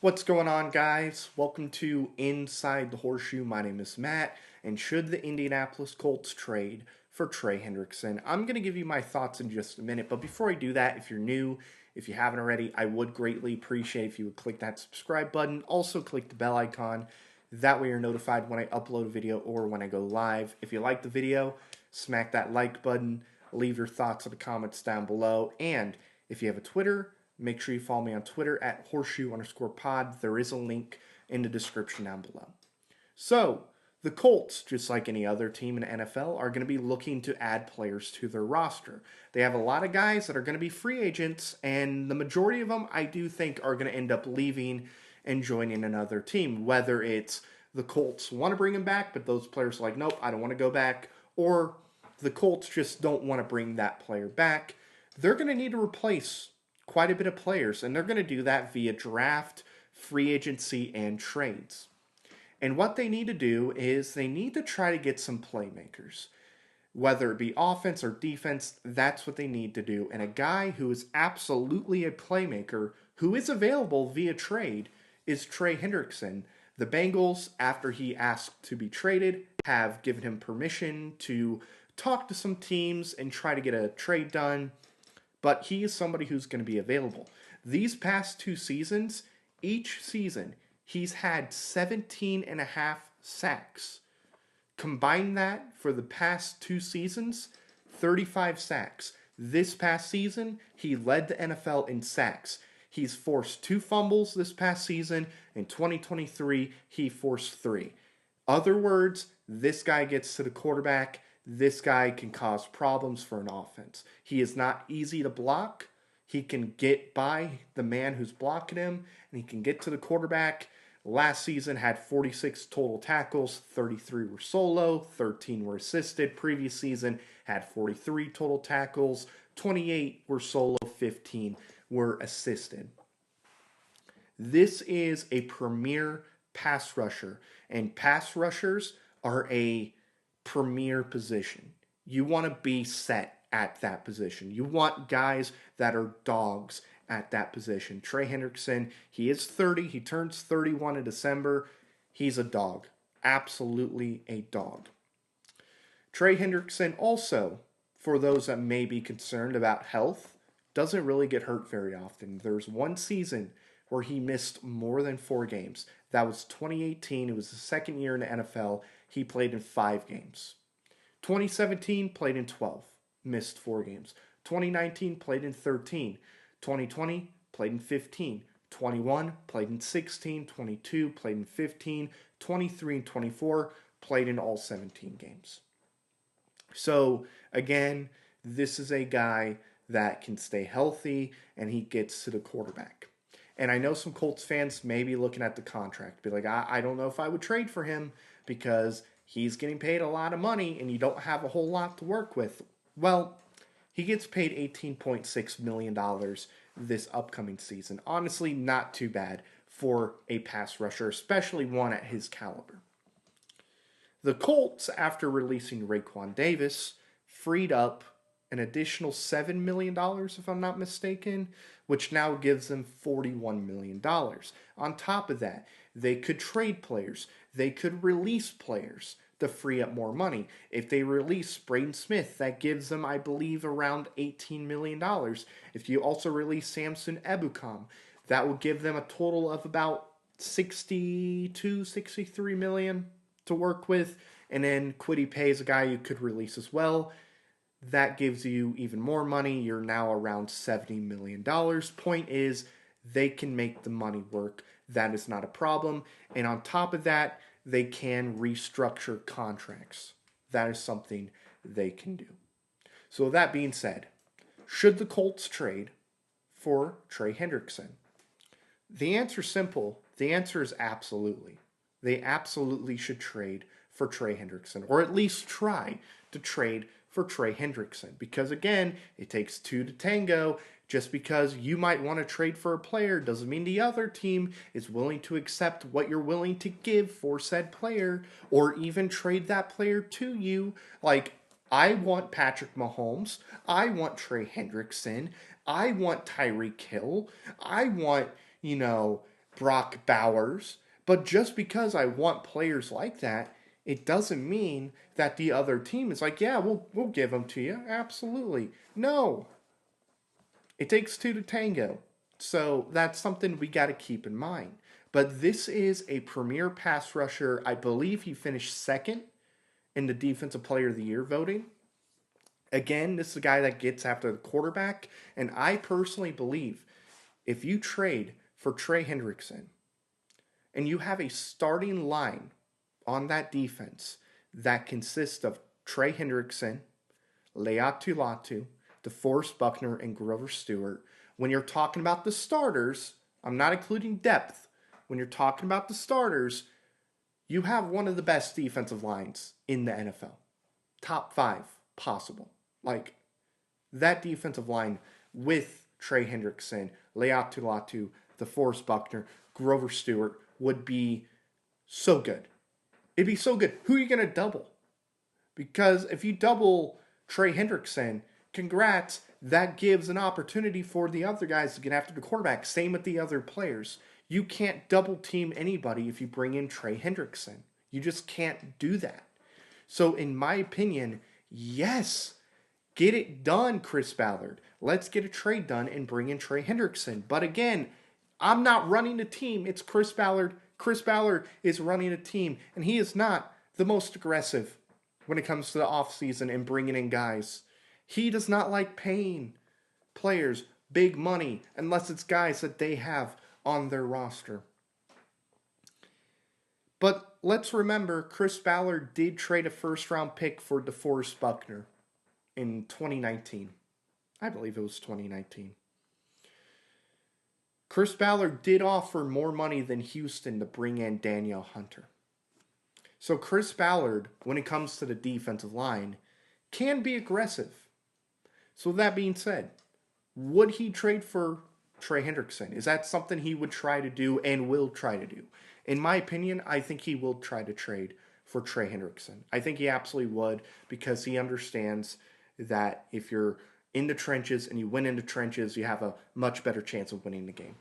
What's going on, guys? Welcome to Inside the Horseshoe. My name is Matt, and should the Indianapolis Colts trade for Trey Hendrickson, I'm going to give you my thoughts in just a minute. But before I do that, if you're new, if you haven't already, I would greatly appreciate if you would click that subscribe button. Also, click the bell icon. That way, you're notified when I upload a video or when I go live. If you like the video, smack that like button. Leave your thoughts in the comments down below. And if you have a Twitter, make sure you follow me on Twitter at horseshoe_pod. There is a link in the description down below. So, the Colts, just like any other team in the NFL, are going to be looking to add players to their roster. They have a lot of guys that are going to be free agents, and the majority of them, I do think, are going to end up leaving and joining another team. Whether it's the Colts want to bring him back, but those players are like, nope, I don't want to go back, or the Colts just don't want to bring that player back. They're going to need to replace quite a bit of players, and they're going to do that via draft, free agency, and trades. And what they need to do is they need to try to get some playmakers. Whether it be offense or defense, that's what they need to do. And a guy who is absolutely a playmaker, who is available via trade, is Trey Hendrickson. The Bengals, after he asked to be traded, have given him permission to talk to some teams and try to get a trade done. But he is somebody who's going to be available. These past two seasons, each season, he's had 17 and a half sacks. Combine that for the past two seasons, 35 sacks. This past season, he led the NFL in sacks. He's forced 2 fumbles this past season. In 2023, he forced 3. Other words, this guy gets to the quarterback. This guy can cause problems for an offense. He is not easy to block. He can get by the man who's blocking him, and he can get to the quarterback. Last season had 46 total tackles, 33 were solo, 13 were assisted. Previous season had 43 total tackles, 28 were solo, 15 were assisted. This is a premier pass rusher, and pass rushers are a premier position. You want to be set at that position. You want guys that are dogs at that position. Trey Hendrickson, he is 30. He turns 31 in December. He's a dog. Absolutely a dog. Trey Hendrickson also, for those that may be concerned about health, doesn't really get hurt very often. There's one season where he missed more than 4 games. That was 2018. It was the second year in the NFL. He played in 5 games. 2017, played in 12. Missed 4 games. 2019, played in 13. 2020, played in 15. 21, played in 16. 22, played in 15. 23 and 24, played in all 17 games. So, again, this is a guy that can stay healthy, and he gets to the quarterback. And I know some Colts fans may be looking at the contract, be like, I don't know if I would trade for him because he's getting paid a lot of money and you don't have a whole lot to work with. Well, he gets paid $18.6 million this upcoming season. Honestly, not too bad for a pass rusher, especially one at his caliber. The Colts, after releasing Raekwon Davis, freed up an additional $7 million, if I'm not mistaken, which now gives them $41 million. On top of that, they could trade players. They could release players to free up more money. If they release Braden Smith, that gives them, I believe, around $18 million. If you also release Samson Ebukam, that will give them a total of about $63 million to work with. And then Kwity Paye is a guy you could release as well. That gives you even more money. You're now around $70 million. Point is, they can make the money work. That is not a problem. And on top of that, they can restructure contracts. That is something they can do. So with that being said, should the Colts trade for Trey Hendrickson? The answer is simple. The answer is absolutely. They absolutely should trade for Trey Hendrickson, or at least try to trade for Trey Hendrickson. Because again, it takes 2 to tango. Just because you might want to trade for a player doesn't mean the other team is willing to accept what you're willing to give for said player, or even trade that player to you. Like, I want Patrick Mahomes. I want Trey Hendrickson. I want Tyreek Hill. I want, Brock Bowers. But just because I want players like that, it doesn't mean that the other team is like, yeah, we'll give them to you. Absolutely. No. It takes two to tango. So that's something we got to keep in mind. But this is a premier pass rusher. I believe he finished second in the Defensive Player of the Year voting. Again, this is a guy that gets after the quarterback. And I personally believe if you trade for Trey Hendrickson and you have a starting line on that defense that consists of Trey Hendrickson, Leatu Latu, DeForest Buckner, and Grover Stewart, when you're talking about the starters, I'm not including depth. When you're talking about the starters, you have one of the best defensive lines in the NFL. Top 5 possible. Like, that defensive line with Trey Hendrickson, Leatu Latu, DeForest Buckner, Grover Stewart would be so good. It'd be so good. Who are you going to double? Because if you double Trey Hendrickson, congrats, that gives an opportunity for the other guys to get after the quarterback. Same with the other players. You can't double team anybody if you bring in Trey Hendrickson. You just can't do that. So in my opinion, yes, get it done, Chris Ballard. Let's get a trade done and bring in Trey Hendrickson. But again, I'm not running the team. It's Chris Ballard. Chris Ballard is running a team, and he is not the most aggressive when it comes to the offseason and bringing in guys. He does not like paying players big money unless it's guys that they have on their roster. But let's remember, Chris Ballard did trade a first-round pick for DeForest Buckner in 2019. I believe it was 2019. Chris Ballard did offer more money than Houston to bring in Danielle Hunter. So Chris Ballard, when it comes to the defensive line, can be aggressive. So that being said, would he trade for Trey Hendrickson? Is that something he would try to do and will try to do? In my opinion, I think he will try to trade for Trey Hendrickson. I think he absolutely would, because he understands that if you're in the trenches and you win in the trenches, you have a much better chance of winning the game.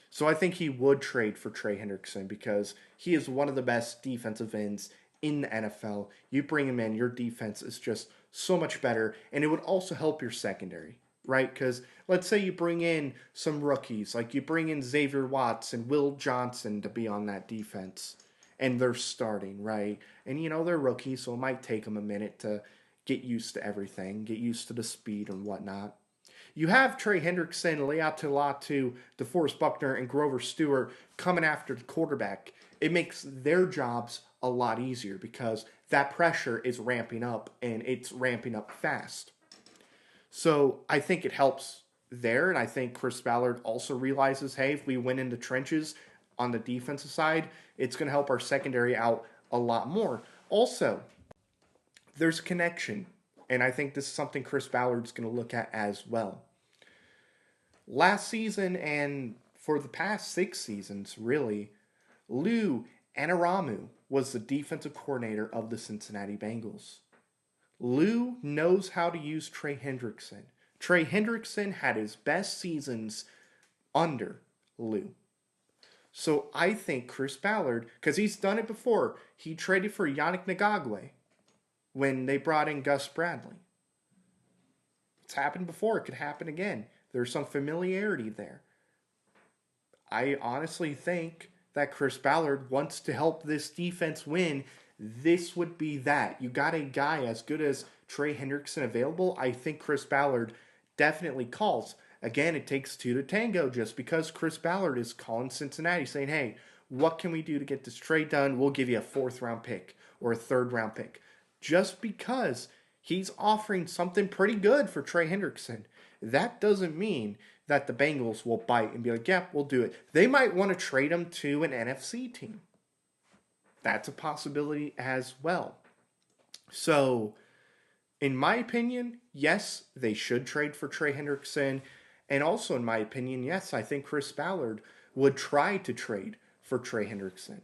So I think he would trade for Trey Hendrickson because he is one of the best defensive ends in the NFL. You bring him in, your defense is just so much better, and it would also help your secondary, right? Because let's say you bring in some rookies, like you bring in Xavier Watts and Will Johnson to be on that defense, and they're starting, right? And, they're rookies, so it might take them a minute to get used to everything, get used to the speed and whatnot. You have Trey Hendrickson, Leatu Latu, DeForest Buckner, and Grover Stewart coming after the quarterback. It makes their jobs a lot easier because that pressure is ramping up, and it's ramping up fast. So I think it helps there, and I think Chris Ballard also realizes, hey, if we win in the trenches on the defensive side, it's going to help our secondary out a lot more. Also, there's connection, and I think this is something Chris Ballard's going to look at as well. Last season, and for the past 6 seasons, really, Lou Anarumo was the defensive coordinator of the Cincinnati Bengals. Lou knows how to use Trey Hendrickson. Trey Hendrickson had his best seasons under Lou. So I think Chris Ballard, because he's done it before, he traded for Yannick Ngakoue when they brought in Gus Bradley. It's happened before. It could happen again. There's some familiarity there. I honestly think that Chris Ballard wants to help this defense win. This would be that. You got a guy as good as Trey Hendrickson available. I think Chris Ballard definitely calls. Again, it takes 2 to tango. Just because Chris Ballard is calling Cincinnati saying, hey, what can we do to get this trade done? We'll give you a 4th-round pick or a 3rd-round pick. Just because he's offering something pretty good for Trey Hendrickson, that doesn't mean that the Bengals will bite and be like, yeah, we'll do it. They might want to trade him to an NFC team. That's a possibility as well. So, in my opinion, yes, they should trade for Trey Hendrickson. And also, in my opinion, yes, I think Chris Ballard would try to trade for Trey Hendrickson.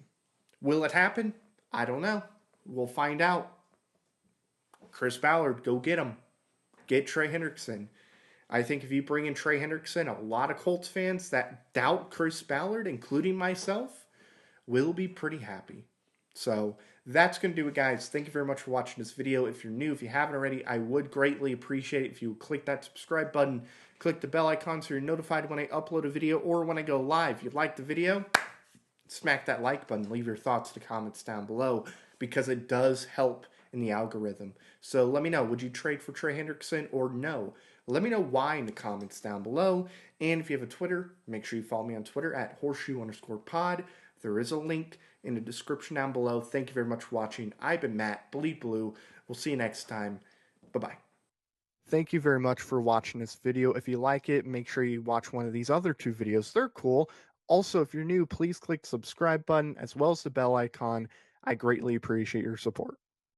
Will it happen? I don't know. We'll find out. Chris Ballard, go get him. Get Trey Hendrickson. I think if you bring in Trey Hendrickson, a lot of Colts fans that doubt Chris Ballard, including myself, will be pretty happy. So that's going to do it, guys. Thank you very much for watching this video. If you're new, if you haven't already, I would greatly appreciate it if you would click that subscribe button, click the bell icon so you're notified when I upload a video or when I go live. If you like the video, smack that like button. Leave your thoughts in the comments down below because it does help in the algorithm. So let me know, would you trade for Trey Hendrickson or no? Let me know why in the comments down below. And if you have a Twitter, make sure you follow me on Twitter at horseshoe_pod. There is a link in the description down below. Thank you very much for watching. I've been Matt, Bleed Blue. We'll see you next time. Bye-bye. Thank you very much for watching this video. If you like it, make sure you watch one of these other two videos. They're cool. Also, if you're new, please click the subscribe button as well as the bell icon. I greatly appreciate your support.